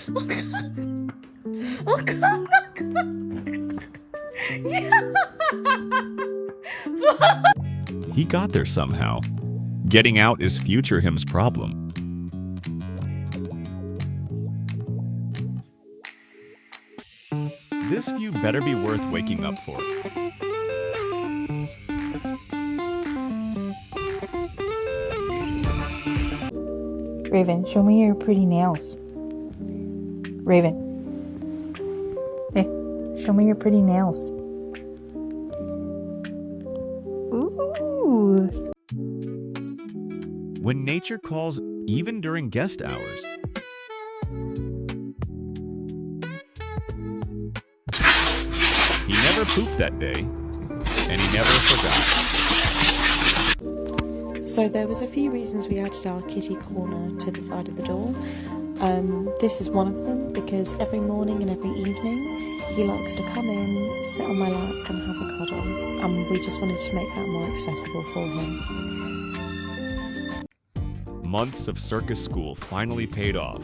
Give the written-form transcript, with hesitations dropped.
Oh god. He got there somehow. Getting out is future him's problem. This view better be worth waking up for. Raven, show me your pretty nails. Raven. Hey, show me your pretty nails. Ooh. When nature calls, even during guest hours. He never pooped that day, and he never forgot. So there was a few reasons we added our kitty corner to the side of the door. This is one of them because every morning and every evening he likes to come in, sit on my lap and have a cuddle, and we just wanted to make that more accessible for him. Months of circus school finally paid off.